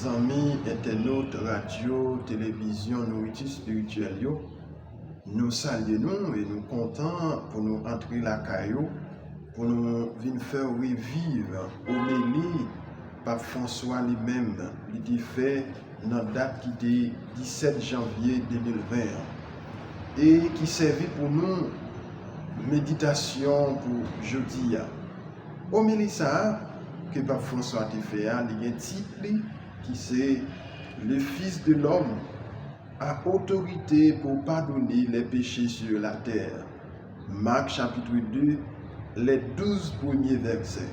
amis internautes, radio, télévision, nourriture spirituelle, nous saluons et nous comptons pour nous entrer la caillou, pour nous venir faire revivre Homélie Pape François lui-même, il fait dans la date qui était 17 janvier 2020 et qui servit pour nous méditation pour jeudi. Homélie ça que Pape François a fait, il y a un titre qui c'est le Fils de l'homme a autorité pour pardonner les péchés sur la terre. Marc chapitre 2, les 12 premiers versets.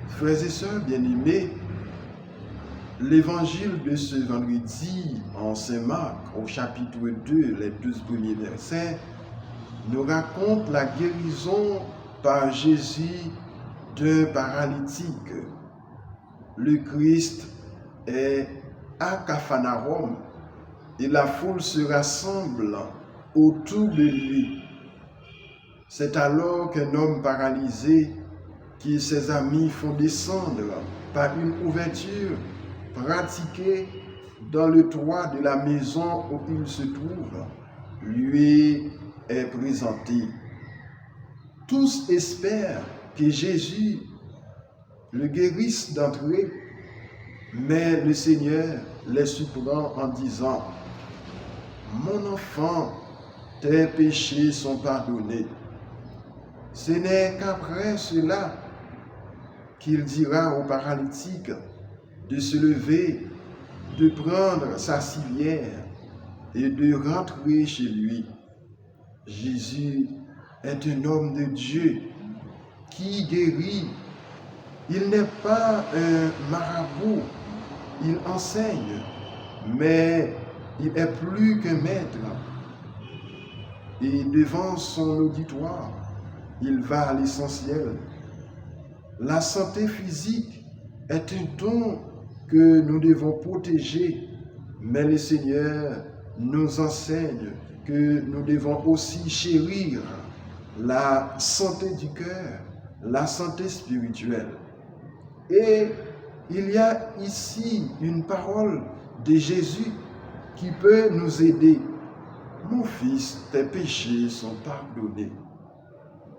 Frères et sœurs bien-aimés, l'évangile de ce vendredi en Saint-Marc, au chapitre 2, les 12 premiers versets, nous raconte la guérison par Jésus d'un paralytique. Le Christ est à Capharnaüm et la foule se rassemble autour de lui. C'est alors qu'un homme paralysé qui ses amis font descendre par une ouverture pratiquée dans le toit de la maison où il se trouve, lui est présenté. Tous espèrent que Jésus le guérisse d'entrée, mais le Seigneur les surprend en disant « Mon enfant, tes péchés sont pardonnés. » Ce n'est qu'après cela qu'il dira au paralytique de se lever, de prendre sa civière et de rentrer chez lui. Jésus est un homme de Dieu qui guérit. Il n'est pas un marabout, il enseigne, mais il est plus qu'un maître. Et devant son auditoire, il va à l'essentiel. La santé physique est un don que nous devons protéger, mais le Seigneur nous enseigne que nous devons aussi chérir la santé du cœur, la santé spirituelle. Et il y a ici une parole de Jésus qui peut nous aider. Mon fils, tes péchés sont pardonnés.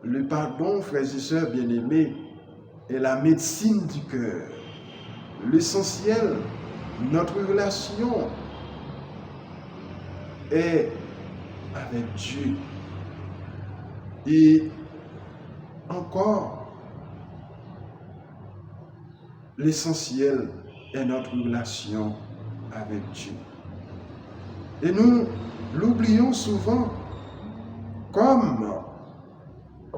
Le pardon, frères et sœurs bien-aimés, est la médecine du cœur. L'essentiel, notre relation est avec Dieu. Et encore, l'essentiel est notre relation avec Dieu. Et nous l'oublions souvent, comme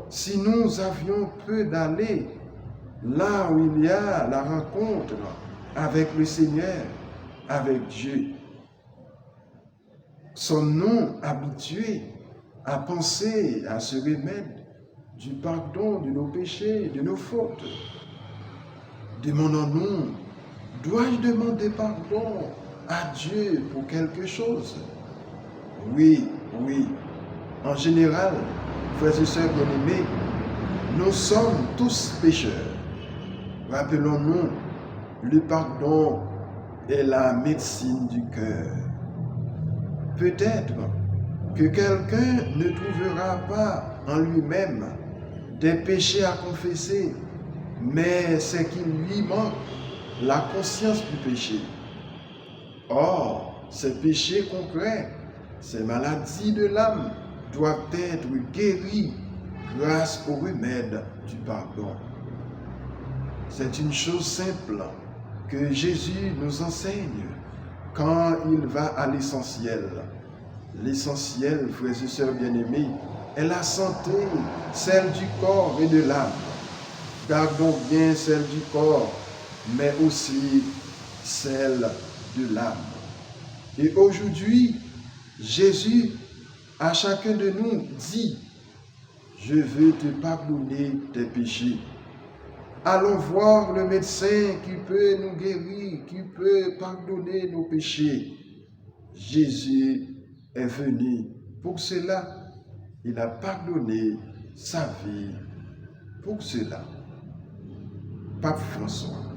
si nous avions peu d'aller là où il y a la rencontre avec le Seigneur, avec Dieu. Sommes-nous habitués à penser à ce remède du pardon de nos péchés, de nos fautes? Demandons-nous, dois-je demander pardon à Dieu pour quelque chose? Oui. En général, frères et sœurs bien-aimés, nous sommes tous pécheurs. Rappelons-nous, le pardon est la médecine du cœur. Peut-être que quelqu'un ne trouvera pas en lui-même des péchés à confesser, mais c'est qu'il lui manque la conscience du péché. Or, ces péchés concrets, ces maladies de l'âme doivent être guéris grâce au remède du pardon. C'est une chose simple que Jésus nous enseigne quand il va à l'essentiel. L'essentiel, frères et sœurs bien-aimés, est la santé, celle du corps et de l'âme. Gardons bien celle du corps, mais aussi celle de l'âme. Et aujourd'hui, Jésus, à chacun de nous, dit « Je veux te pardonner tes péchés ». Allons voir le médecin qui peut nous guérir, qui peut pardonner nos péchés. Jésus est venu pour cela. Il a pardonné sa vie pour cela. Pape François.